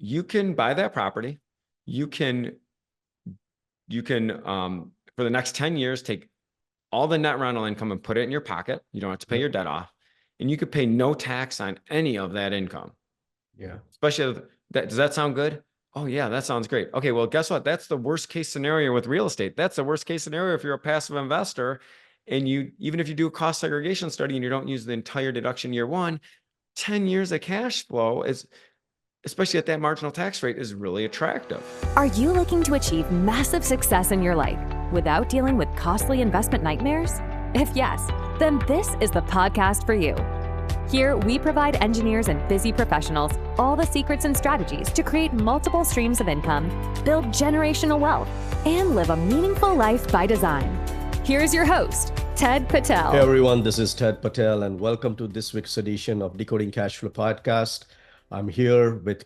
you can buy that property. You can for the next 10 years, take all the net rental income and put it in your pocket. You don't have to pay your debt off, and you could pay no tax on any of that income. Yeah. Especially that. Does that sound good? Oh yeah, that sounds great. Okay, well, guess what? That's the worst case scenario with real estate. That's the worst case scenario if you're a passive investor, and even if you do a cost segregation study and you don't use the entire deduction year one, 10 years of cash flow is, especially at that marginal tax rate, is really attractive. Are you looking to achieve massive success in your life without dealing with costly investment nightmares? If yes, then this is the podcast for you. Here, we provide engineers and busy professionals all the secrets and strategies to create multiple streams of income, build generational wealth, and live a meaningful life by design. Here's your host, Ted Patel. Hey everyone, this is Ted Patel, and welcome to this week's edition of Decoding Cash Flow podcast. I'm here with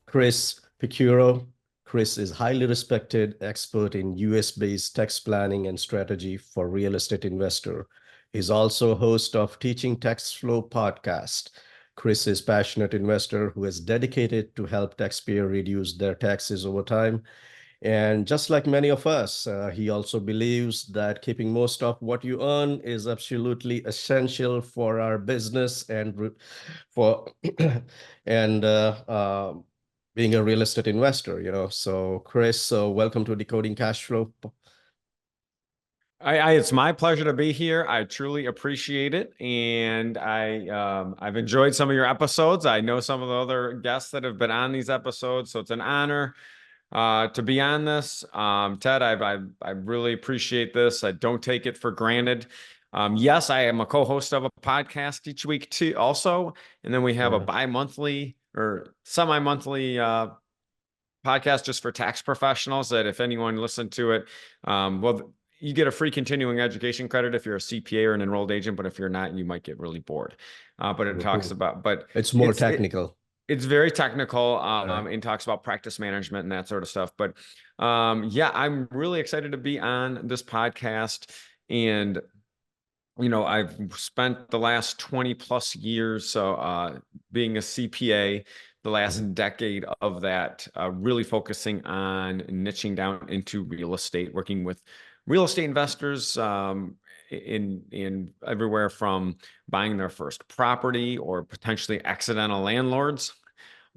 Chris Picciurro. Chris is highly respected expert in US-based tax planning and strategy for real estate investor. He's also host of Teaching Tax Flow podcast. Chris is a passionate investor who is dedicated to help taxpayers reduce their taxes over time. And just like many of us, he also believes that keeping most of what you earn is absolutely essential for our business and for being a real estate investor. So Chris, welcome to Decoding Cash Flow. It's my pleasure to be here. I truly appreciate it, and I've enjoyed some of your episodes. I know some of the other guests that have been on these episodes, so it's an honor to be on this. Ted, I really appreciate this. I don't take it for granted. Yes, I am a co-host of a podcast each week too, also, and then we have a bi-monthly or semi-monthly podcast just for tax professionals. That if anyone listened to it, you get a free continuing education credit if you're a CPA or an enrolled agent, but if you're not, you might get really bored. But it talks about, it's more technical. It's very technical and talks about practice management and that sort of stuff. But yeah, I'm really excited to be on this podcast. And, I've spent the last 20 plus years being a CPA, the last decade of that, really focusing on niching down into real estate, working with real estate investors in everywhere from buying their first property or potentially accidental landlords,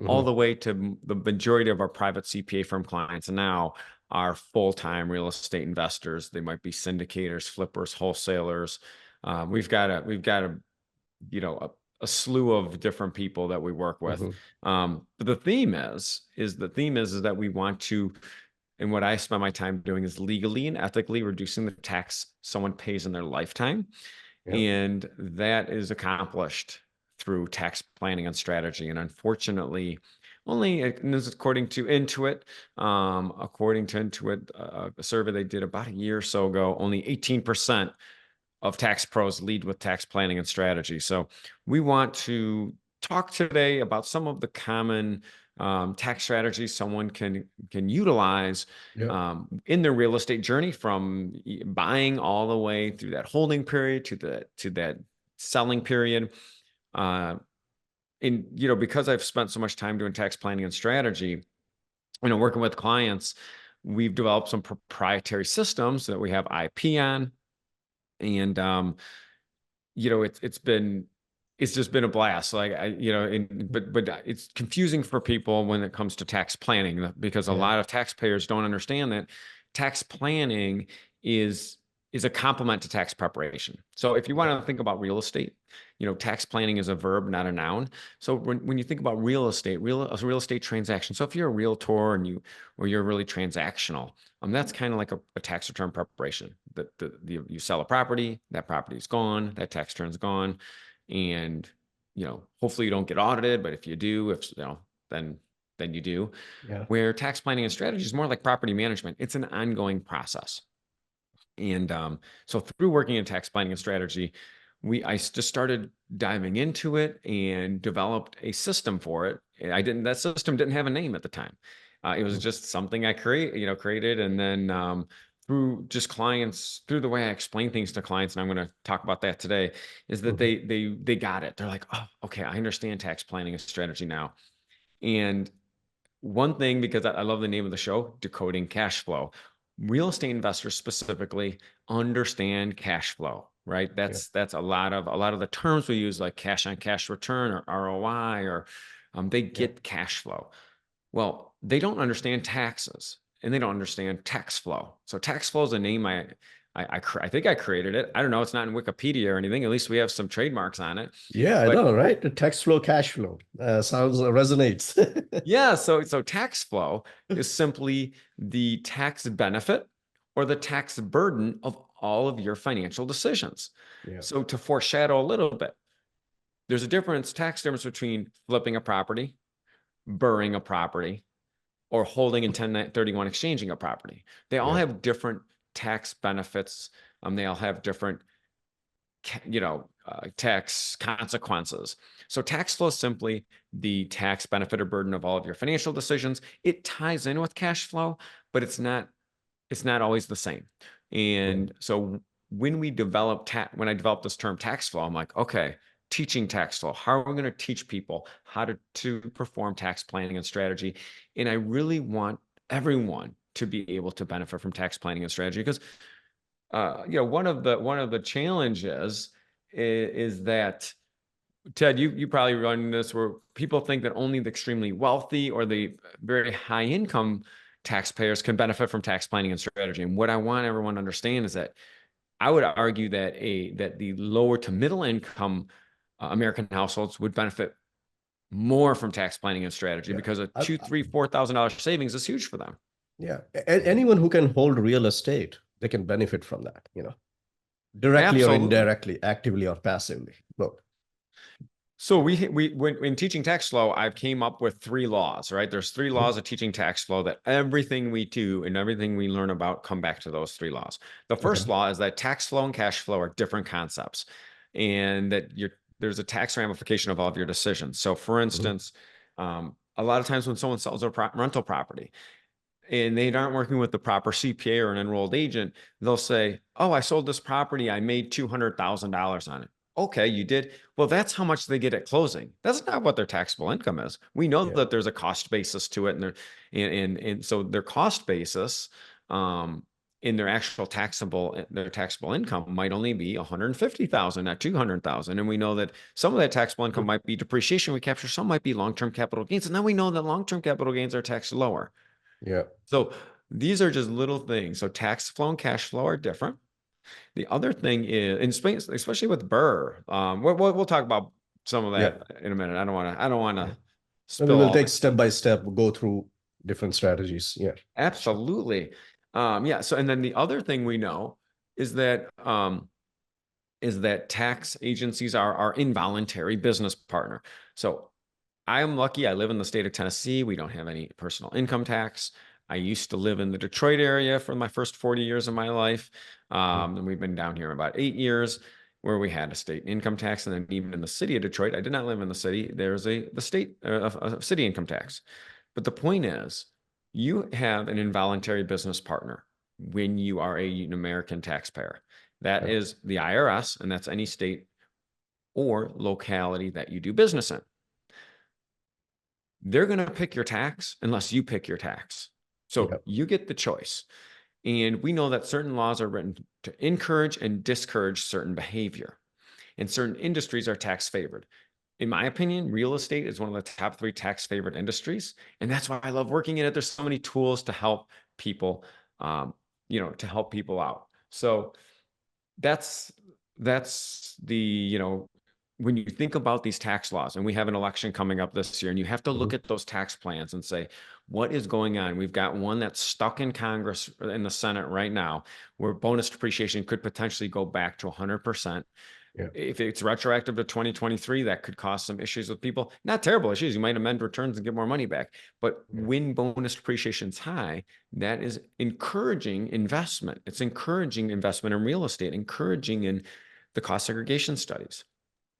all the way to the majority of our private CPA firm clients now are full-time real estate investors. They might be syndicators, flippers, wholesalers. We've got a slew of different people that we work with. But the theme is that we want to, and what I spend my time doing is legally and ethically reducing the tax someone pays in their lifetime. And that is accomplished through tax planning and strategy. And unfortunately, and this is according to Intuit, a survey they did about a year or so ago, only 18% of tax pros lead with tax planning and strategy. So we want to talk today about some of the common tax strategies someone can utilize in their real estate journey, from buying all the way through that holding period to that selling period. Because I've spent so much time doing tax planning and strategy, working with clients, we've developed some proprietary systems that we have IP on, and it's just been a blast. But it's confusing for people when it comes to tax planning, because a lot of taxpayers don't understand that tax planning is a complement to tax preparation. So if you want to think about real estate, tax planning is a verb, not a noun. So when you think about real estate transaction, so if you're a realtor or you're really transactional, that's kind of like a tax return preparation. You sell a property, that property is gone, that tax return's gone. And, hopefully you don't get audited, but if you do, then you do. Where tax planning and strategy is more like property management. It's an ongoing process. And so through working in tax planning and strategy, I just started diving into it and developed a system for it. That system didn't have a name at the time. It was just something I created. And then through the way I explain things to clients, and I'm going to talk about that today, is that they got it. They're like, oh, okay, I understand tax planning and strategy now. And one thing, because I love the name of the show, Decoding Cash Flow. Real estate investors specifically understand cash flow, right? That's a lot of the terms we use, like cash on cash return or ROI, or they get cash flow. Well, they don't understand taxes, and they don't understand tax flow. So tax flow is a name I think I created it. I don't know. It's not in Wikipedia or anything. At least we have some trademarks on it. Yeah, I know, right? The tax flow, cash flow sounds resonates. Yeah. So tax flow is simply the tax benefit or the tax burden of all of your financial decisions. Yeah. So to foreshadow a little bit, there's a tax difference between flipping a property, burring a property, or holding and 1031 exchanging a property. They all have different tax benefits. They all have different, tax consequences. So tax flow is simply the tax benefit or burden of all of your financial decisions. It ties in with cash flow, but it's not always the same. And so when I developed this term tax flow, I'm like, okay, teaching tax flow. How are we going to teach people how to perform tax planning and strategy? And I really want everyone to be able to benefit from tax planning and strategy, because one of the challenges is that, Ted, you probably run this, where people think that only the extremely wealthy or the very high income taxpayers can benefit from tax planning and strategy. And what I want everyone to understand is that I would argue that the lower to middle income American households would benefit more from tax planning and strategy, because a $2,000, $3,000, $4,000 savings is huge for them. Yeah. Anyone who can hold real estate, they can benefit from that, directly or indirectly, actively or passively, both. So when in teaching tax flow, I've came up with 3 laws, right? There's 3 laws of teaching tax flow that everything we do and everything we learn about come back to those 3 laws. The first law is that tax flow and cash flow are different concepts, and that there's a tax ramification of all of your decisions. So for instance, a lot of times when someone sells a rental property and they aren't working with the proper CPA or an enrolled agent, they'll say, oh, I sold this property, I made $200,000 on it. Okay, you did. Well, that's how much they get at closing. That's not what their taxable income is. We know that there's a cost basis to it, and so their cost basis in their actual taxable income might only be $150,000, not $200,000. And we know that some of that taxable income might be depreciation we capture, some might be long-term capital gains. And now we know that long-term capital gains are taxed lower. Yeah. So these are just little things. So tax flow and cash flow are different. The other thing is, in Spain, especially with Burr, we'll talk about some of that in a minute. I don't want to. So we'll take step by step. We'll go through different strategies. Yeah, absolutely. So, and then the other thing we know is that tax agencies are our involuntary business partner. So I am lucky. I live in the state of Tennessee. We don't have any personal income tax. I used to live in the Detroit area for my first 40 years of my life. And we've been down here about 8 years, where we had a state income tax. And then even in the city of Detroit, I did not live in the city, there's a city income tax. But the point is, you have an involuntary business partner when you are an American taxpayer. That is the IRS, and that's any state or locality that you do business in. They're going to pick your tax unless you pick your tax. So you get the choice. And we know that certain laws are written to encourage and discourage certain behavior. And certain industries are tax favored. In my opinion, real estate is one of the top 3 tax favored industries. And that's why I love working in it. There's so many tools to help people, to help people out. So that's the, when you think about these tax laws, and we have an election coming up this year, and you have to look at those tax plans and say, what is going on? We've got one that's stuck in Congress, in the Senate right now, where bonus depreciation could potentially go back to 100%. Yeah. If it's retroactive to 2023, that could cause some issues with people. Not terrible issues. You might amend returns and get more money back. But when bonus depreciation is high, that is encouraging investment. It's encouraging investment in real estate, encouraging in the cost segregation studies.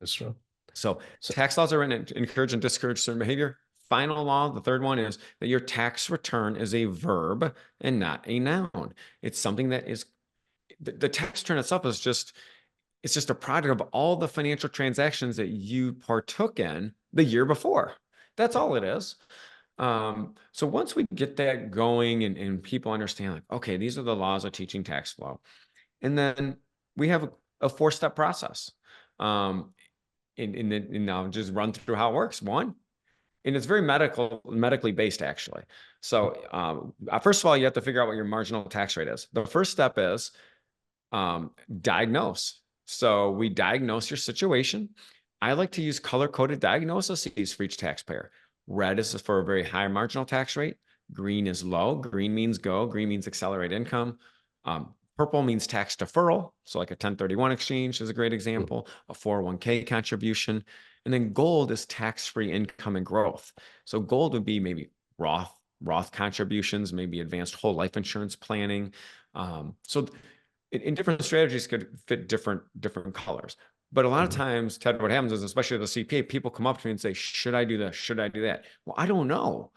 That's true. So tax laws are written to encourage and discourage certain behavior. Final law, the third one, is that your tax return is a verb and not a noun. It's something that is, the tax return itself is just a product of all the financial transactions that you partook in the year before. That's all it is. So once we get that going and people understand like, okay, these are the laws of teaching tax flow. And then we have a 4-step process. Um, and I'll just run through how it works. One, and it's very medically based actually. So first of all, you have to figure out what your marginal tax rate is. The first step is diagnose. So we diagnose your situation. I like to use color-coded diagnoses for each taxpayer. Red is for a very high marginal tax rate. Green is low. Green means go. Green means accelerate income. Purple means tax deferral. So like a 1031 exchange is a great example, a 401k contribution. And then gold is tax-free income and growth. So gold would be maybe Roth contributions, maybe advanced whole life insurance planning. So in different strategies could fit different colors. But a lot of times, Ted, what happens is, especially the CPA, people come up to me and say, should I do this? Should I do that? Well, I don't know.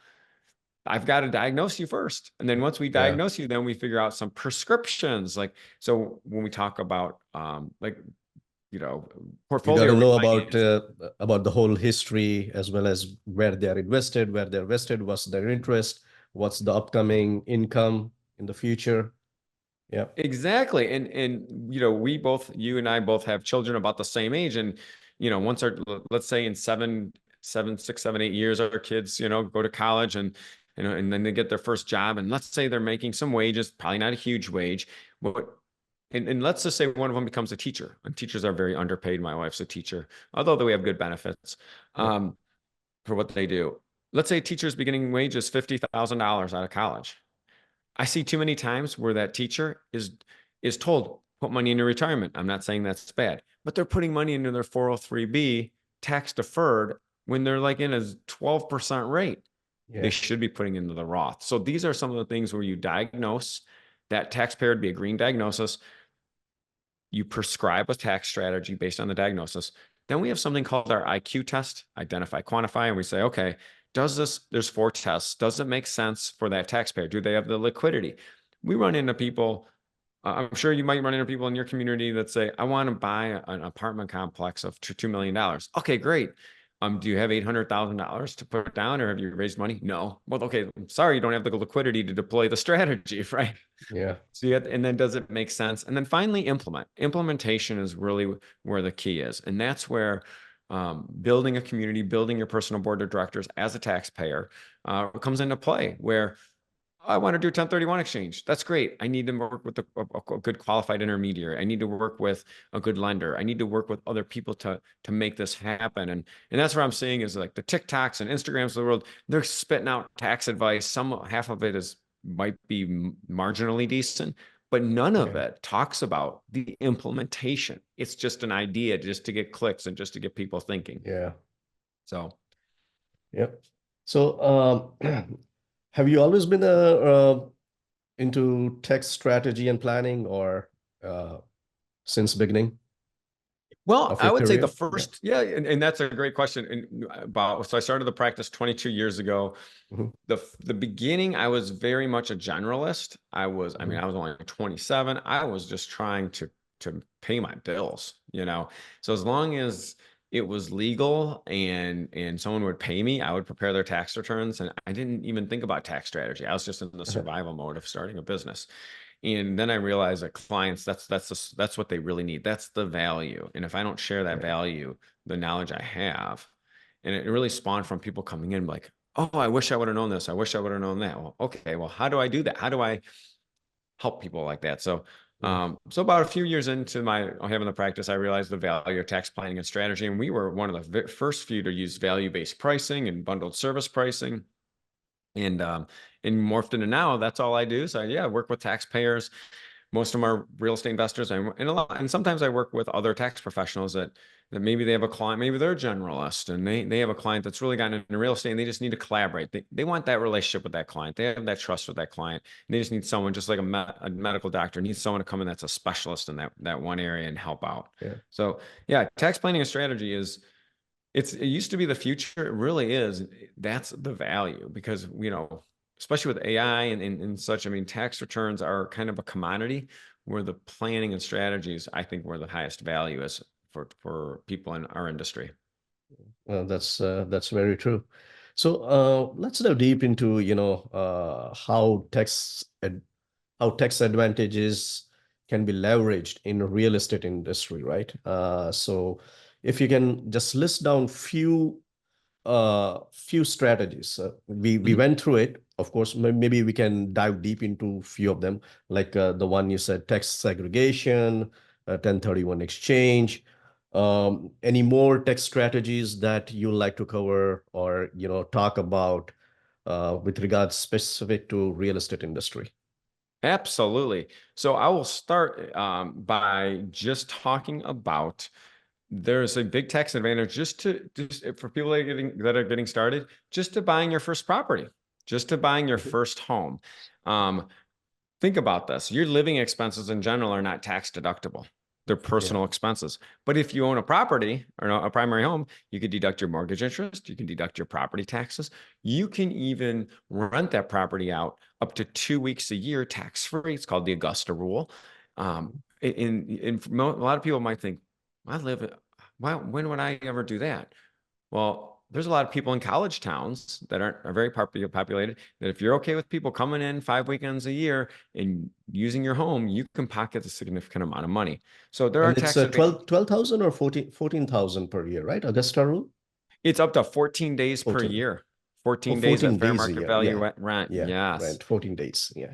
I've got to diagnose you first. And then once we diagnose you, then we figure out some prescriptions. Like, so when we talk about, portfolio. You got to know about the whole history, as well as where they're invested, what's their interest, what's the upcoming income in the future. Yeah, exactly. And you and I both have children about the same age. And, once let's say in 6, 7, 8 years, our kids, go to college and then they get their first job. And let's say they're making some wages, probably not a huge wage, but and let's just say one of them becomes a teacher, and teachers are very underpaid. My wife's a teacher, although we have good benefits for what they do. Let's say a teacher's beginning wage is $50,000 out of college. I see too many times where that teacher is told, put money into retirement. I'm not saying that's bad, but they're putting money into their 403B tax deferred when they're like in a 12% rate. Yeah. They should be putting into the Roth. So these are some of the things where you diagnose that taxpayer would be a green diagnosis. You prescribe a tax strategy based on the diagnosis. Then we have something called our IQ test, identify, quantify, and we say, okay, there's 4 tests. Does it make sense for that taxpayer? Do they have the liquidity? We run into people, I'm sure you might run into people in your community that say, I want to buy an apartment complex of $2 million. Okay, great. Do you have $800,000 to put down, or have you raised money? No. Well, okay, I'm sorry, you don't have the liquidity to deploy the strategy, right? Yeah. So and then does it make sense? And then finally, implement. Implementation is really where the key is. And that's where building a community, building your personal board of directors as a taxpayer comes into play, where I want to do a 1031 exchange. That's great. I need to work with a good qualified intermediary. I need to work with a good lender. I need to work with other people to make this happen. And that's what I'm seeing is like the TikToks and Instagrams of the world, they're spitting out tax advice. Half of it might be marginally decent, but none of it talks about the implementation. It's just an idea just to get clicks and just to get people thinking. Yeah. So. Yep. So, have you always been into tax strategy and planning, or since beginning? Well, I would say the first, and that's a great question. So I started the practice 22 years ago. The beginning, I was very much a generalist. I was only 27. I was just trying to pay my bills, So as long as it was legal and someone would pay me, I would prepare their tax returns. And I didn't even think about tax strategy. I was just in the survival mode of starting a business. And then I realized that clients, that's what they really need. That's the value. And if I don't share that value, the knowledge I have, and it really spawned from people coming in like, oh, I wish I would have known this. I wish I would have known that. Well, okay, well, how do I do that? How do I help people like that? So about a few years into my having the practice, I realized the value of tax planning and strategy. And we were one of the first few to use value-based pricing and bundled service pricing. And morphed into now, that's all I do. So I work with taxpayers. Most of them are real estate investors. And sometimes I work with other tax professionals that maybe they have a client, maybe they're a generalist, and they have a client that's really gotten into real estate, and they just need to collaborate. They want that relationship with that client. They have that trust with that client. And they just need someone, just like a medical doctor needs someone to come in that's a specialist in that one area and help out. Yeah. So tax planning and strategy it used to be the future. It really is. That's the value, because, especially with AI and such, tax returns are kind of a commodity, where the planning and strategies, I think, where the highest value is for people in our industry. Well, that's very true. So let's dive deep into, how tax advantages can be leveraged in the real estate industry, right? So if you can just list down few strategies. We went through it. Of course, maybe we can dive deep into few of them, like the one you said, tax segregation, 1031 exchange. Any more tax strategies that you like to cover or talk about with regards specific to real estate industry? Absolutely. So I will start by just talking about there's a big tax advantage just for people that are getting started, just to buying your first property, just to buying your first home. Think about this. Your living expenses in general are not tax deductible. They're personal expenses. But if you own a property or a primary home, you could deduct your mortgage interest. You can deduct your property taxes. You can even rent that property out up to 2 weeks a year tax-free. It's called the Augusta rule. A lot of people might think, when would I ever do that? Well, there's a lot of people in college towns that are very populated, that if you're okay with people coming in 5 weekends a year and using your home, you can pocket a significant amount of money. So there are And it's tax advantages. 12,000 or 14,000 per year, right? Augusta rule? It's up to 14 days per 14. year. 14 days 14 at fair days a market year. value Yeah. rent. Yeah. Yes. Rent, 14 days. Yeah.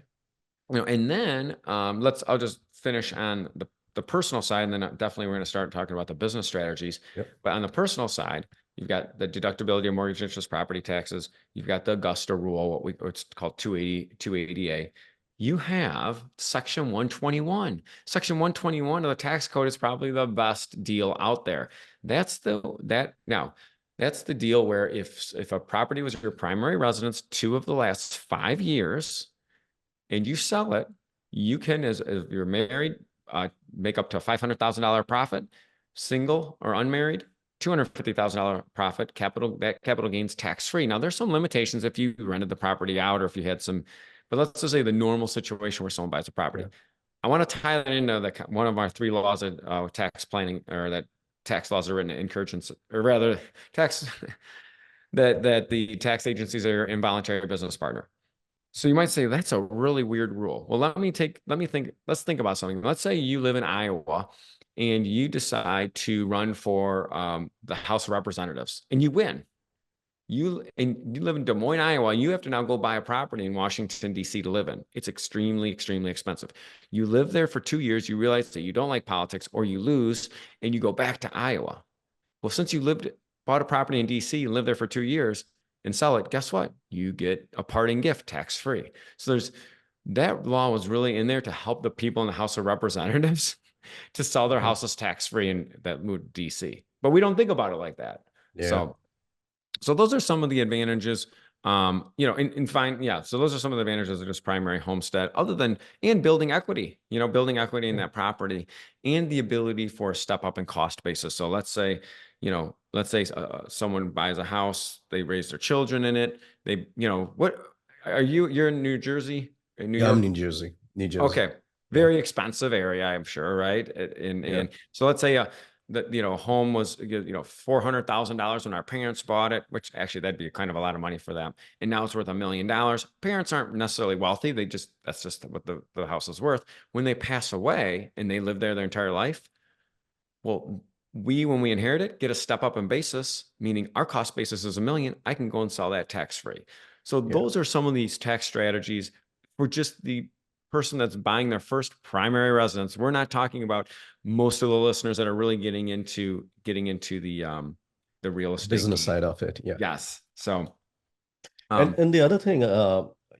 And then I'll just finish on the personal side, and then definitely we're going to start talking about the business strategies. Yep. But on the personal side, you've got the deductibility of mortgage interest, property taxes. You've got the Augusta rule, what's called 280A. You have Section 121. Section 121 of the tax code is probably the best deal out there. That's the deal where if a property was your primary residence 2 of the last 5 years, and you sell it, you can, as you're married, make up to a $500,000 profit, single or unmarried, $250,000 profit, capital gains tax-free. Now, there's some limitations if you rented the property out or if you had some, but let's just say the normal situation where someone buys a property. Yeah. I want to tie that into one of our 3 laws of tax planning, or that tax laws are written to encourage, or rather tax that the tax agencies are your involuntary business partner. So you might say that's a really weird rule. Well, let's think about something. Let's say you live in Iowa and you decide to run for the House of Representatives and you win. You live in Des Moines, Iowa. You have to now go buy a property in Washington, D.C. to live in. It's extremely, extremely expensive. You live there for 2 years. You realize that you don't like politics, or you lose and you go back to Iowa. Well, since you bought a property in D.C. and lived there for 2 years, and sell it, guess what? You get a parting gift tax-free. So that law was really in there to help the people in the House of Representatives to sell their houses tax-free and that moved to DC. But we don't think about it like that. Yeah. So those are some of the advantages. So those are some of the advantages of just primary homestead, and building equity, in that property, and the ability for a step up in cost basis. So let's say someone buys a house, they raise their children in it. You're in New Jersey? New York? I'm in New Jersey. Okay. Very expensive area, I'm sure, right? And so let's say a home was $400,000 when our parents bought it, which actually that'd be kind of a lot of money for them. And now it's worth $1 million. Parents aren't necessarily wealthy. That's just what the house is worth. When they pass away and they live there their entire life, well, when we inherit it, get a step up in basis, meaning our cost basis is $1 million. I can go and sell that tax-free. So those are some of these tax strategies for just the person that's buying their first primary residence. We're not talking about most of the listeners that are really getting into the real estate business side of it. Yeah. Yes. So, and the other thing,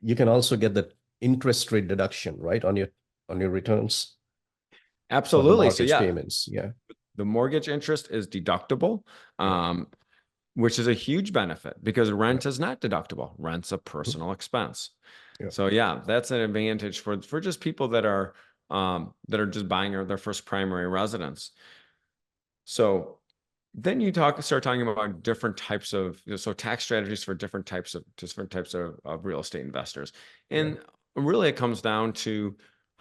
you can also get the interest rate deduction, right, on your returns. Absolutely. So payments. Yeah. The mortgage interest is deductible, which is a huge benefit because rent is not deductible. Rent's a personal expense. So that's an advantage for just people that are just buying their first primary residence. So then you start talking about different types of tax strategies for different types of real estate investors. And really it comes down to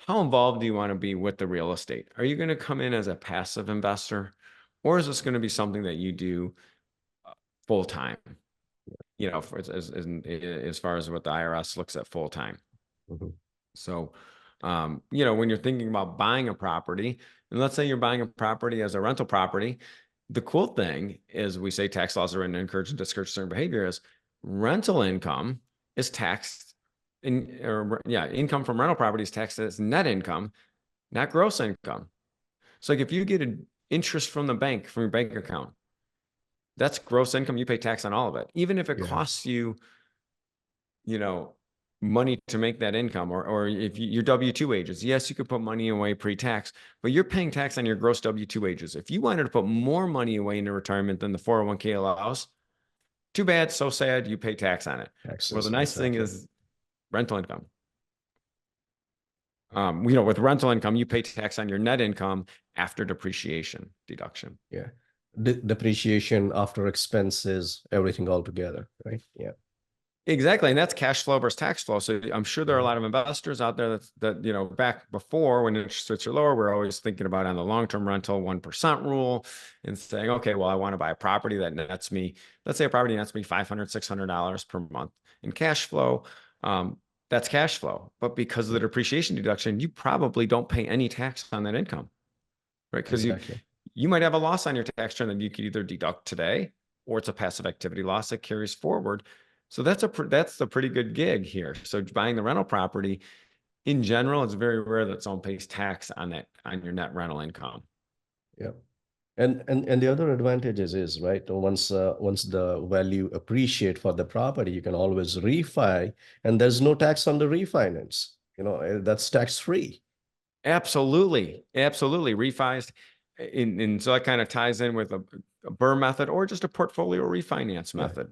how involved do you want to be with the real estate? Are you going to come in as a passive investor, or is this going to be something that you do full time? you know, as far as what the IRS looks at full time. Mhm. So, you know, when you're thinking about buying a property, and let's say you're buying a property as a rental property, the cool thing is we say tax laws are written to encourage and discourage certain behavior is rental income is taxed income from rental property is taxed as net income, not gross income. So like if you get an interest from the bank, from your bank account, that's gross income. You pay tax on all of it. Even if it costs you, you know, money to make that income, or if your W-2 wages, yes, you could put money away pre-tax, but you're paying tax on your gross W-2 wages. If you wanted to put more money away into retirement than the 401k allows, too bad, so sad, you pay tax on it. Well, the nice thing is rental income. You know, with rental income, you pay tax on your net income after depreciation deduction. Yeah. Depreciation after expenses, everything all together, right? Yeah. Exactly. And that's cash flow versus tax flow. So I'm sure there are a lot of investors out there that, you know, back before when interest rates are lower, we're always thinking about on the long-term rental 1% rule and saying, okay, well, I want to buy a property that nets me, let's say a property nets me $500, $600 per month in cash flow. That's cash flow. But because of the depreciation deduction, you probably don't pay any tax on that income, right? Because you might have a loss on your tax return that you could either deduct today, or it's a passive activity loss that carries forward. So that's the pretty good gig here. So buying the rental property, in general, it's very rare that someone pays tax on your net rental income. Yeah. And the other advantages is, right, once the value appreciate for the property, you can always refi, and there's no tax on the refinance. You know, that's tax free. Absolutely. Refis. And so that kind of ties in with a BRRRR method or just a portfolio refinance method.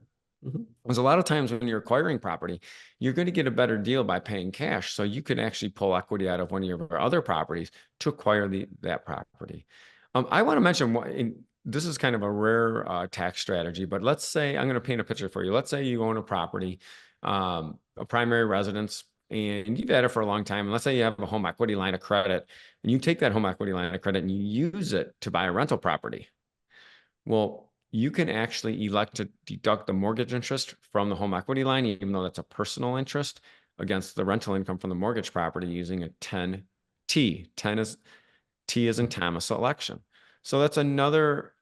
Because a lot of times when you're acquiring property, you're going to get a better deal by paying cash. So you can actually pull equity out of one of your other properties to acquire that property. I want to mention, this is kind of a rare tax strategy, but let's say, I'm going to paint a picture for you. Let's say you own a property, a primary residence, and you've had it for a long time. And let's say you have a home equity line of credit, and you take that home equity line of credit and you use it to buy a rental property. Well, you can actually elect to deduct the mortgage interest from the home equity line, even though that's a personal interest, against the rental income from the mortgage property using a 10T. T is in Thomas election. So that's another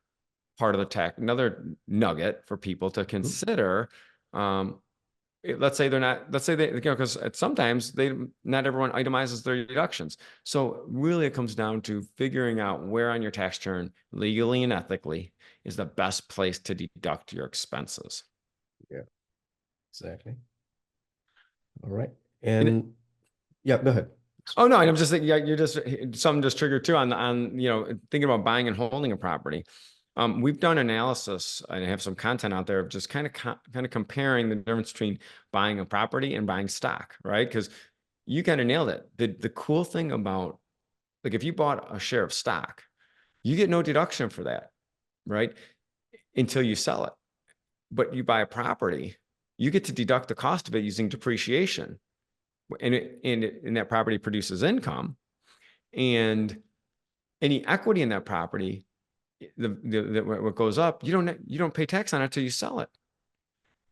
part of the tax, another nugget for people to consider. Let's say they, you know, because sometimes not everyone itemizes their deductions. So really it comes down to figuring out where on your tax return, legally and ethically, is the best place to deduct your expenses. Yeah, exactly. All right. And yeah, go ahead. Oh no, I'm just thinking, something just triggered too on, you know, thinking about buying and holding a property. We've done analysis and I have some content out there of just kind of comparing the difference between buying a property and buying stock, right? Because you kind of nailed it. The cool thing about, like, if you bought a share of stock, you get no deduction for that, right? Until you sell it. But you buy a property, you get to deduct the cost of it using depreciation. And that property produces income, and any equity in that property, what goes up, you don't pay tax on it until you sell it.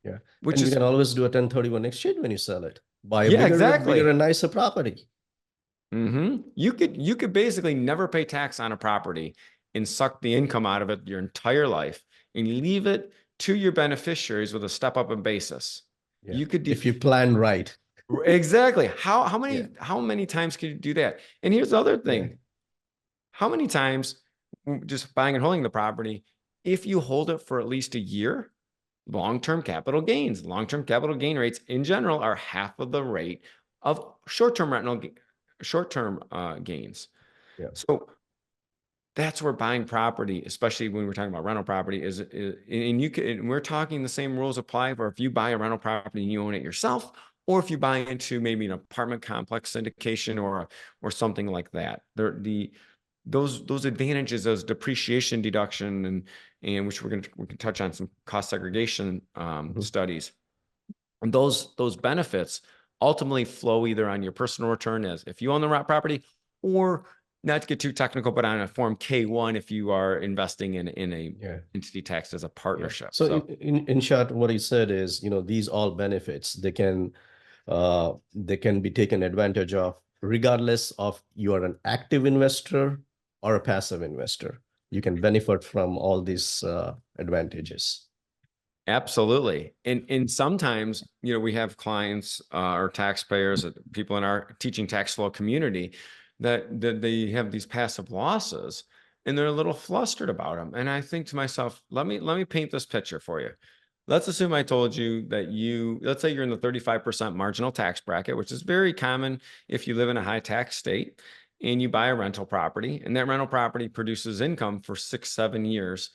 Yeah, which you can always do a 1031 exchange when you sell it. Buy a bigger and nicer property. You could basically never pay tax on a property and suck the income out of it your entire life and leave it to your beneficiaries with a step up in basis. Yeah. You could, if you plan right. Exactly. How many times can you do that? And here's the other thing. How many times, just buying and holding the property, if you hold it for at least a year, long-term capital gain rates in general are half of the rate of short-term gains. Yeah. So that's where buying property, especially when we're talking about rental property, and we're talking the same rules apply for if you buy a rental property and you own it yourself, or if you buy into maybe an apartment complex syndication or something like that. Those advantages, those depreciation deduction, and which we can touch on some cost segregation studies. And those benefits ultimately flow either on your personal return as if you own the property, or not to get too technical, but on a Form K-1 if you are investing in a entity taxed as a partnership. So in short, what he said is, these all benefits, they can be taken advantage of regardless of you are an active investor or a passive investor. You can benefit from all these advantages. Absolutely. And sometimes, we have clients or taxpayers, people in our teaching tax flow community that they have these passive losses and they're a little flustered about them. And I think to myself, let me paint this picture for you. Let's assume I told you that let's say you're in the 35% marginal tax bracket, which is very common if you live in a high tax state, and you buy a rental property, and that rental property produces income for 6-7 years.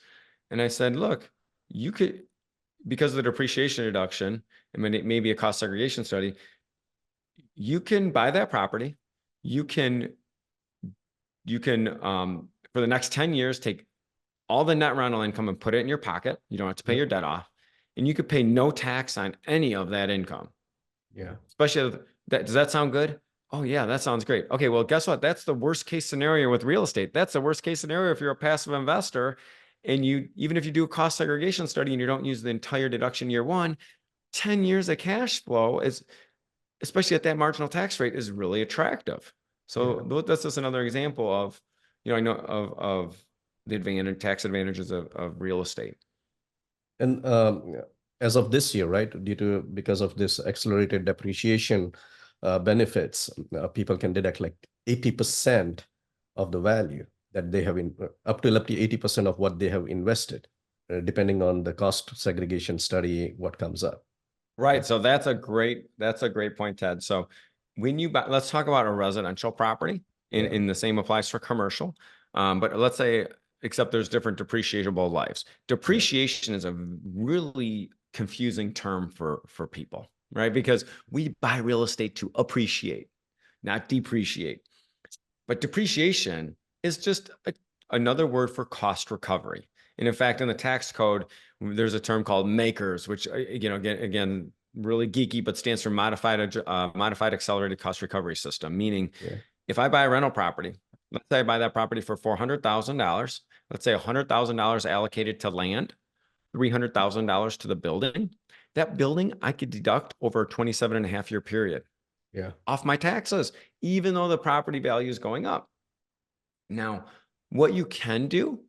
And I said, look, you could, because of the depreciation deduction, and maybe a cost segregation study, you can buy that property. You can for the next 10 years, take all the net rental income and put it in your pocket. You don't have to pay your debt off. And you could pay no tax on any of that income. Yeah. Especially does that sound good? Oh yeah, that sounds great. Okay, well, guess what? That's the worst case scenario with real estate. That's the worst case scenario if you're a passive investor. And even if you do a cost segregation study and you don't use the entire deduction year one, 10 years of cash flow is, especially at that marginal tax rate, is really attractive. So that's just another example of, I know of the tax advantages of real estate. And as of this year, right, because of this accelerated depreciation benefits, people can deduct like 80% of the value that they have up to 80% of what they have invested, depending on the cost segregation study, what comes up. Right. So that's a great point, Ted. So when you buy, let's talk about a residential property, and the same applies for commercial. But let's say, except there's different depreciable lives. Depreciation is a really confusing term for people, right? Because we buy real estate to appreciate, not depreciate. But depreciation is just another word for cost recovery. And in fact, in the tax code, there's a term called makers, which, again, really geeky, but stands for modified accelerated cost recovery system. Meaning, if I buy a rental property, let's say I buy that property for $400,000. Let's say $100,000 allocated to land, $300,000 to the building. That building I could deduct over a 27.5-year period off my taxes, even though the property value is going up. Now, what you can do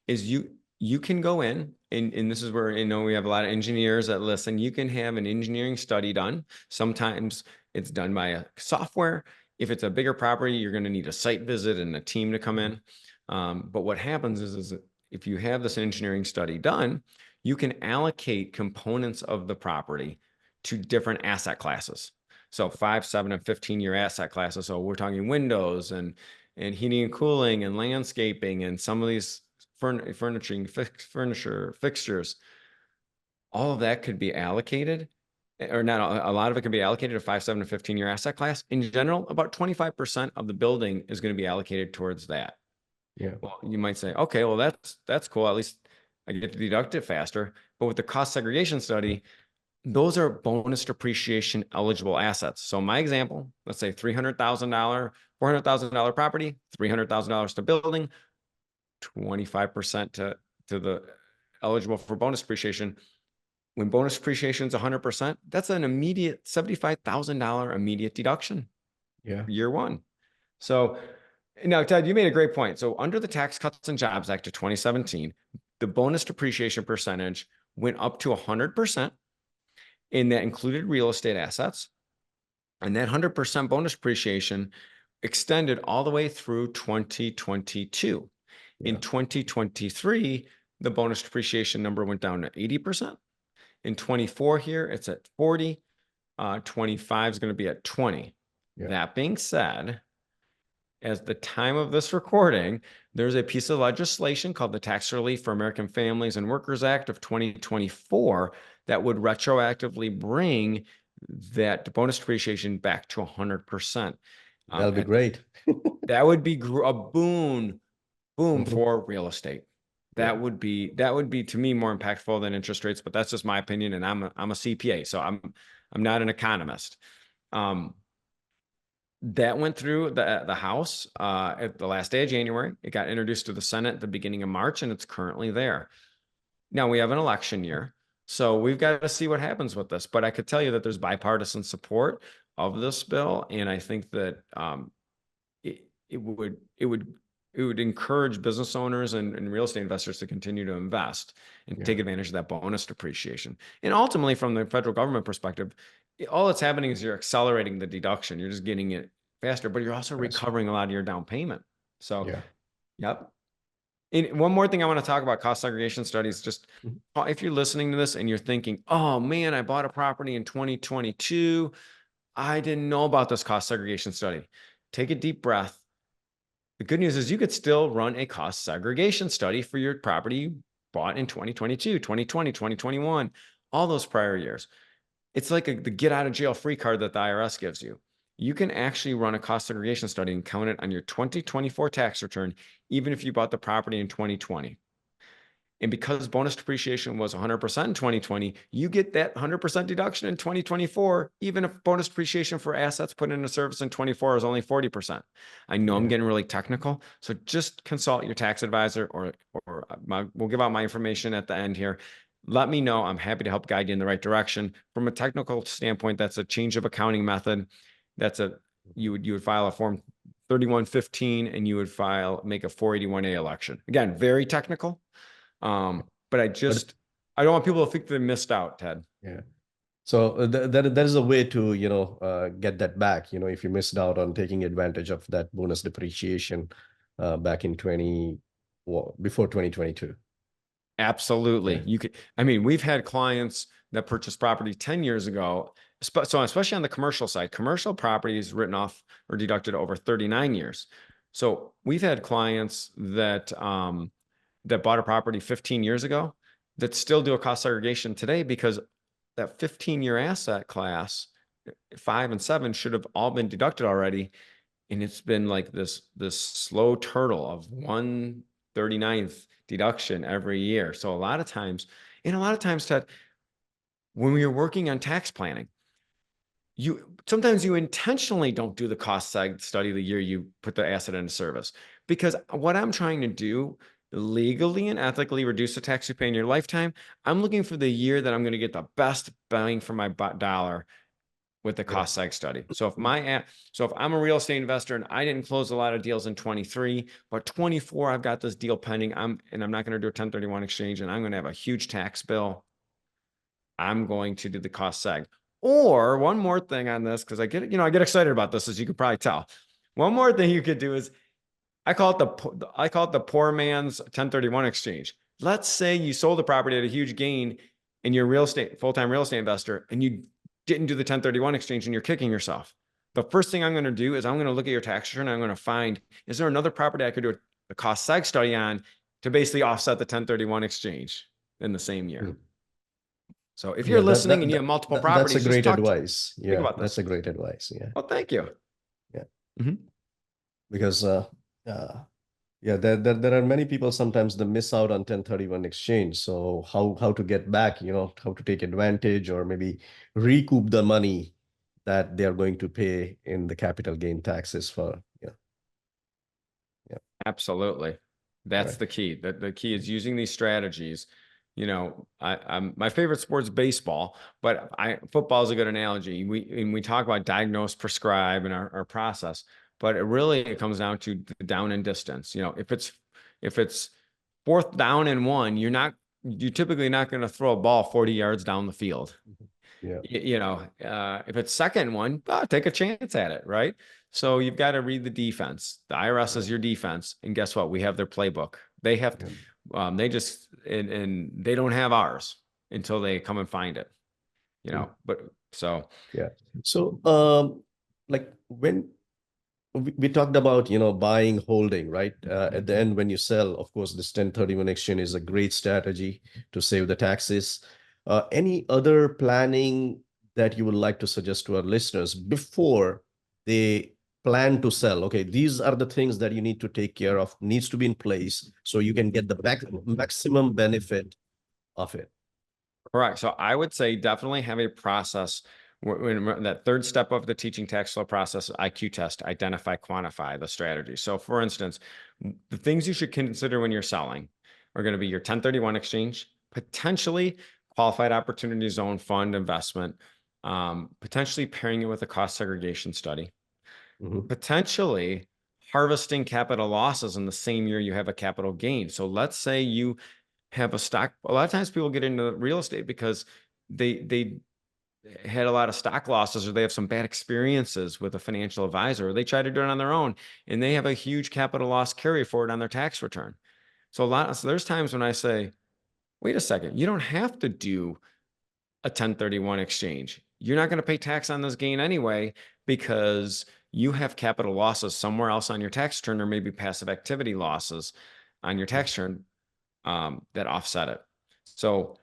is you can go in, and this is where, we have a lot of engineers that listen. You can have an engineering study done. Sometimes it's done by a software. If it's a bigger property, you're going to need a site visit and a team to come in. But what happens is if you have this engineering study done, you can allocate components of the property to different asset classes. So 5, 7, and 15-year asset classes. So we're talking windows and heating and cooling and landscaping and some of these furniture, fixtures. All of that could be allocated, or not a lot of it can be allocated to 5, 7, and 15-year asset class. In general, about 25% of the building is going to be allocated towards that. Well, you might say, okay, well, that's cool. At least I get to deduct it faster. But with the cost segregation study, those are bonus depreciation eligible assets. So my example, let's say $300,000, $400,000 property, $300,000 to building, 25% to the eligible for bonus depreciation. When bonus depreciation is 100%, that's an immediate $75,000 immediate deduction. Year one. So now, Ted, you made a great point. So under the Tax Cuts and Jobs Act of 2017, the bonus depreciation percentage went up to 100%, and that included real estate assets. And that 100% bonus depreciation extended all the way through 2022. In 2023, the bonus depreciation number went down to 80%. In 24 here, it's at 40. 25 is going to be at 20. That being said, as the time of this recording, there's a piece of legislation called the Tax Relief for American Families and Workers Act of 2024 that would retroactively bring that bonus depreciation back to 100%. That'll be great. That would be a boon for real estate. That would be to me more impactful than interest rates, but that's just my opinion. And I'm a CPA, so I'm not an economist. That went through the House at the last day of January. It got introduced to the Senate at the beginning of March, and it's currently there. Now we have an election year, so we've got to see what happens with this. But I could tell you that there's bipartisan support of this bill, and I think that it would encourage business owners and real estate investors to continue to invest and take advantage of that bonus depreciation. And ultimately, from the federal government perspective, all that's happening is you're accelerating the deduction. You're just getting it faster, but you're also recovering a lot of your down payment. So, yep. And one more thing I want to talk about cost segregation studies, just if you're listening to this and you're thinking, oh man, I bought a property in 2022. I didn't know about this cost segregation study. Take a deep breath. The good news is you could still run a cost segregation study for your property you bought in 2022, 2020, 2021, all those prior years. It's like the get out of jail free card that the IRS gives you. You can actually run a cost segregation study and count it on your 2024 tax return, even if you bought the property in 2020. And because bonus depreciation was 100% in 2020, you get that 100% deduction in 2024, even if bonus depreciation for assets put into service in 24 is only 40%. I know I'm getting really technical, so just consult your tax advisor, or we'll give out my information at the end here. Let me know. I'm happy to help guide you in the right direction. From a technical standpoint, that's a change of accounting method. That's you would file a form 3115 and you would make a 481A election. Again, very technical. But I don't want people to think they missed out, Ted. Yeah. So that is a way to, get that back, if you missed out on taking advantage of that bonus depreciation back in before 2022. Absolutely. You could, we've had clients that purchased property 10 years ago. So especially on the commercial side, commercial property is written off or deducted over 39 years. So we've had clients that bought a property 15 years ago that still do a cost segregation today, because that 15-year asset class, 5 and 7, should have all been deducted already. And it's been like this slow turtle of 1/39th deduction every year. So a lot of times, Ted, when we are working on tax planning, sometimes you intentionally don't do the cost seg study the year you put the asset into service, because what I'm trying to do legally and ethically reduce the tax you pay in your lifetime. I'm looking for the year that I'm going to get the best bang for my dollar with the cost seg study. So if I'm a real estate investor and I didn't close a lot of deals in 23, but 24, I've got this deal pending, I'm not going to do a 1031 exchange, and I'm going to have a huge tax bill, I'm going to do the cost seg. Or one more thing on this, because I get excited about this, as you could probably tell. One more thing you could do is, I call it the poor man's 1031 exchange. Let's say you sold the property at a huge gain and you're a full-time real estate investor, and you didn't do the 1031 exchange, and you're kicking yourself. The first thing I'm going to do is I'm going to look at your tax return, and I'm going to find, is there another property I could do a cost seg study on to basically offset the 1031 exchange in the same year? So if you're listening and you have multiple properties, that's a great advice. Think about this. That's a great advice. Yeah. Well, thank you. Yeah. Because there are many people sometimes that miss out on 1031 exchange. So how to get back, how to take advantage or maybe recoup the money that they are going to pay in the capital gain taxes for. Absolutely. That's the key. The key is using these strategies. My favorite sport is baseball, but football is a good analogy. We talk about diagnose, prescribe, and our process. But it comes down to the down and distance. If it's 4th down and 1, you're typically not going to throw a ball 40 yards down the field. Yeah. If it's 2nd and 1, take a chance at it, right? So you've got to read the defense. The IRS is your defense, and guess what? We have their playbook. They have to. And they don't have ours until they come and find it. But so yeah. So like when we talked about, buying, holding, right? At the end, when you sell, of course, this 1031 exchange is a great strategy to save the taxes. Any other planning that you would like to suggest to our listeners before they plan to sell? Okay, these are the things that you need to take care of, needs to be in place so you can get the maximum benefit of it. Correct. So I would say definitely have a process when that third step of the teaching tax flow process, IQ test, identify, quantify the strategy. So for instance, the things you should consider when you're selling are going to be your 1031 exchange, potentially qualified opportunity zone fund investment, potentially pairing it with a cost segregation study, potentially harvesting capital losses in the same year you have a capital gain. So let's say you have a stock. A lot of times people get into real estate because they had a lot of stock losses, or they have some bad experiences with a financial advisor, or they try to do it on their own and they have a huge capital loss carry forward on their tax return. So there's times when I say, wait a second, you don't have to do a 1031 exchange. You're not going to pay tax on this gain anyway, because you have capital losses somewhere else on your tax return, or maybe passive activity losses on your tax return that offset it. So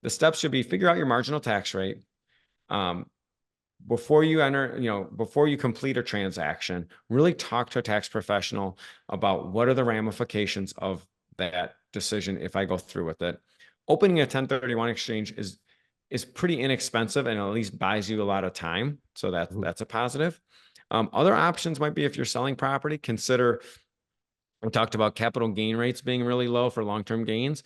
the steps should be: figure out your marginal tax rate. Before you before you complete a transaction, really talk to a tax professional about what are the ramifications of that decision if I go through with it. Opening a 1031 exchange is pretty inexpensive and at least buys you a lot of time. So that's a positive. Other options might be, if you're selling property, consider, we talked about capital gain rates being really low for long-term gains.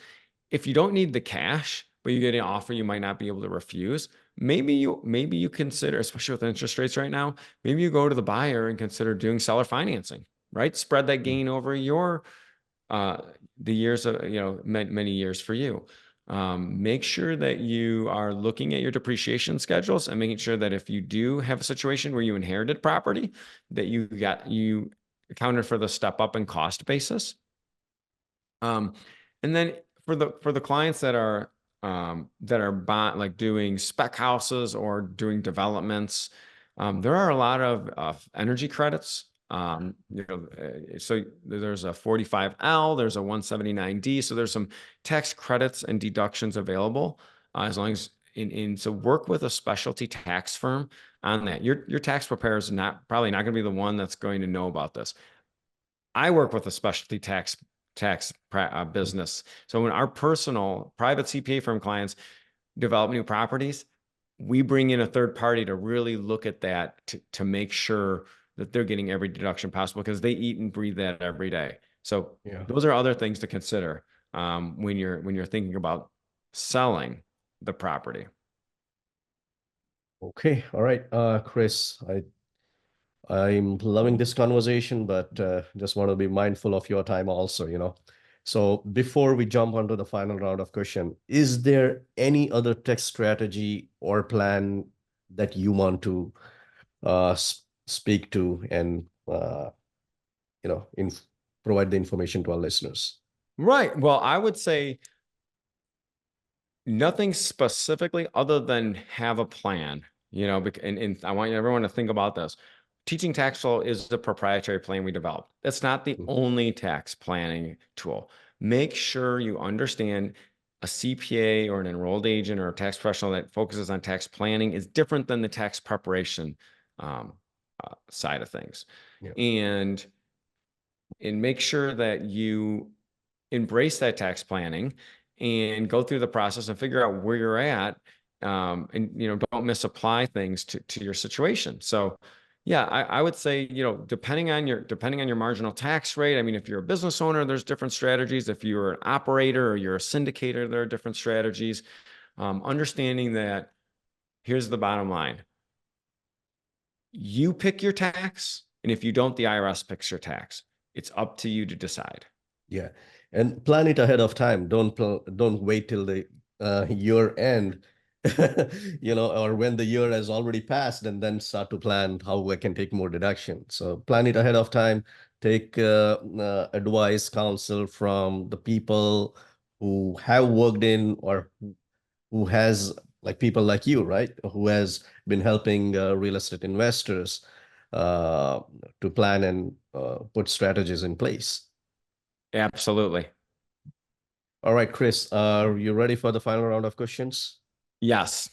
If you don't need the cash, but you get an offer you might not be able to refuse, maybe you consider, especially with interest rates right now, maybe you go to the buyer and consider doing seller financing, right? Spread that gain over the years of, many years for you. Make sure that you are looking at your depreciation schedules and making sure that if you do have a situation where you inherited property, that you accounted for the step up in cost basis. And then for the clients that are like doing spec houses or doing developments, there are a lot of energy credits. So there's a 45L, there's a 179D. So there's some tax credits and deductions available, as long as so work with a specialty tax firm on that. Your tax preparer is probably not going to be the one that's going to know about this. I work with a specialty tax business. So when our personal private CPA firm clients develop new properties, we bring in a third party to really look at that to make sure that they're getting every deduction possible, because they eat and breathe that every day. So those are other things to consider when you're thinking about selling the property. Okay. All right. Chris, I'm loving this conversation, but just want to be mindful of your time also, So before we jump onto the final round of question, is there any other tax strategy or plan that you want to speak to and, provide the information to our listeners? Right. Well, I would say nothing specifically other than have a plan, and I want everyone to think about this. Teaching Tax Flow is the proprietary plan we developed. That's not the only tax planning tool. Make sure you understand a CPA or an enrolled agent or a tax professional that focuses on tax planning is different than the tax preparation side of things. And make sure that you embrace that tax planning and go through the process and figure out where you're at, and don't misapply things to your situation. So yeah, I would say, depending on your marginal tax rate. I mean, if you're a business owner, there's different strategies. If you're an operator or you're a syndicator, there are different strategies. Understanding that, here's the bottom line: you pick your tax, and if you don't, the IRS picks your tax. It's up to you to decide. Yeah, and plan it ahead of time. Don't wait till the year end, or when the year has already passed, and then start to plan how I can take more deduction. So plan it ahead of time. Take advice, counsel from the people who have worked in, or who has, like people like you, right? Who has been helping real estate investors to plan and put strategies in place. Absolutely. All right, Chris, are you ready for the final round of questions? Yes.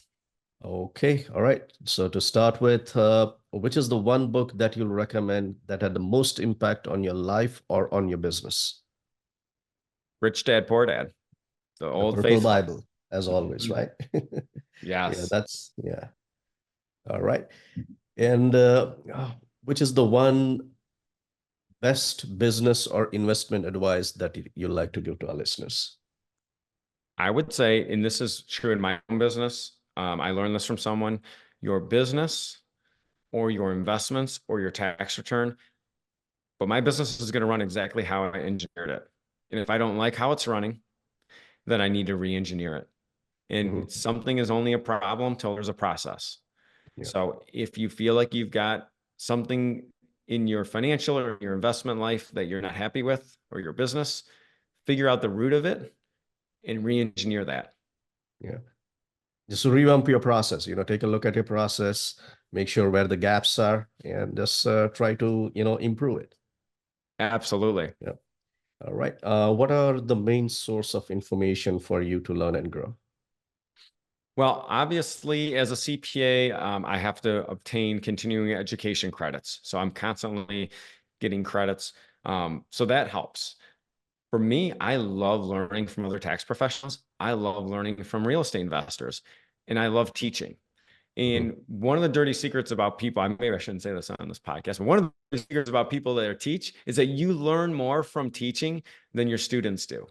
Okay. All right. So to start with, which is the one book that you'll recommend that had the most impact on your life or on your business? Rich Dad, Poor Dad. The old Purple faithful. Bible, as always, right? Yes. Yeah. All right. And which is the one best business or investment advice that you'd like to give to our listeners? I would say, and this is true in my own business, I learned this from someone, your business or your investments or your tax return, but my business is going to run exactly how I engineered it. And if I don't like how it's running, then I need to re-engineer it. And something is only a problem till there's a process. Yeah. So if you feel like you've got something in your financial or your investment life that you're not happy with, or your business, figure out the root of it and re-engineer that. Yeah. Just revamp your process, take a look at your process, make sure where the gaps are, and just try to, improve it. Absolutely. Yeah. All right. What are the main source of information for you to learn and grow? Well, obviously, as a CPA, I have to obtain continuing education credits. So I'm constantly getting credits. So that helps. For me, I love learning from other tax professionals. I love learning from real estate investors, and I love teaching. And one of the dirty secrets about people, maybe I shouldn't say this on this podcast, but one of the secrets about people that teach is that you learn more from teaching than your students do.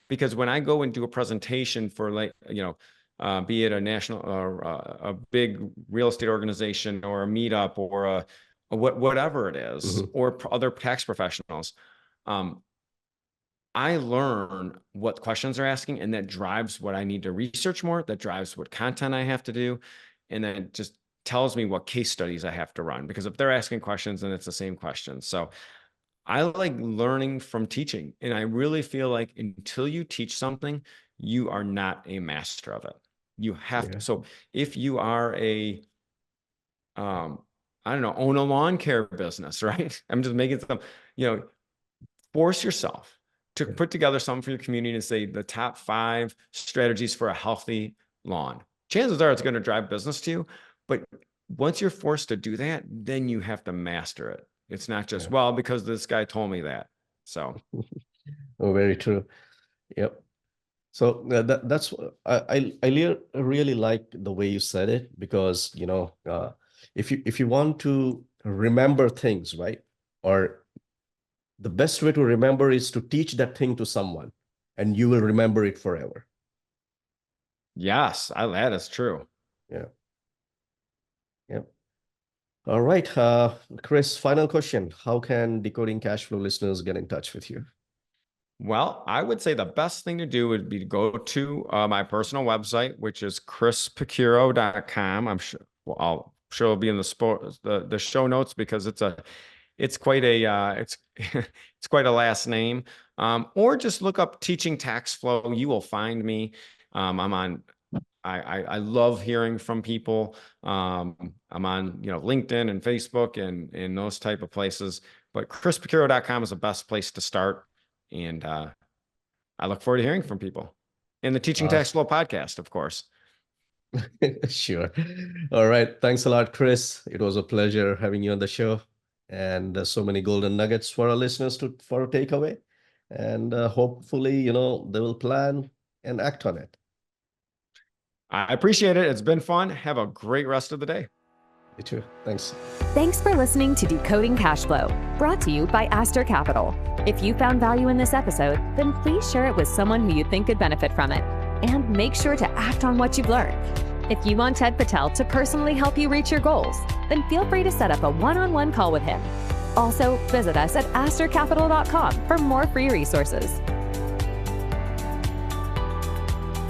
Because when I go and do a presentation for be it a national or a big real estate organization or a meetup or whatever it is, or other tax professionals, I learn what questions they're asking, and that drives what I need to research more. That drives what content I have to do. And then it just tells me what case studies I have to run, because if they're asking questions, then it's the same questions. So I like learning from teaching. And I really feel like until you teach something, you are not a master of it. You have to. So if you are own a lawn care business, right? I'm just making some, force yourself to put together something for your community and say the top 5 strategies for a healthy lawn. Chances are it's going to drive business to you, but once you're forced to do that, then you have to master it. It's not just, well, because this guy told me that. So. Oh, very true. Yep. So that's I really like the way you said it, because if you want to remember things, right, or the best way to remember is to teach that thing to someone, and you will remember it forever. Yes, that is true. Yeah. Yep. All right, Chris, final question. How can Decoding Cash Flow listeners get in touch with you? Well, I would say the best thing to do would be to go to my personal website, which is chrispicciurro.com. I'm sure, I'll sure it'll be in the show notes, because it's quite a it's quite a last name. Or just look up Teaching Tax Flow. You will find me. I love hearing from people. I'm on LinkedIn and Facebook and those type of places. But chrispicciurro.com is the best place to start. And I look forward to hearing from people. And the Teaching Tax Flow podcast, of course. Sure. All right. Thanks a lot, Chris. It was a pleasure having you on the show. And so many golden nuggets for our listeners for a takeaway. And hopefully, they will plan and act on it. I appreciate it. It's been fun. Have a great rest of the day. You too. Thanks. Thanks for listening to Decoding Cash Flow, brought to you by Aster Capital. If you found value in this episode, then please share it with someone who you think could benefit from it. And make sure to act on what you've learned. If you want Ted Patel to personally help you reach your goals, then feel free to set up a one-on-one call with him. Also, visit us at astercapital.com for more free resources.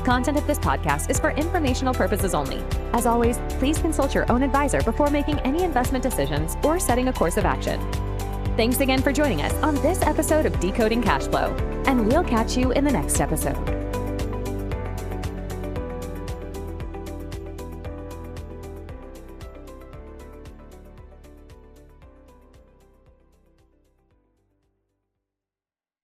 Content of this podcast is for informational purposes only. As always, please consult your own advisor before making any investment decisions or setting a course of action. Thanks again for joining us on this episode of Decoding Cash Flow, and we'll catch you in the next episode.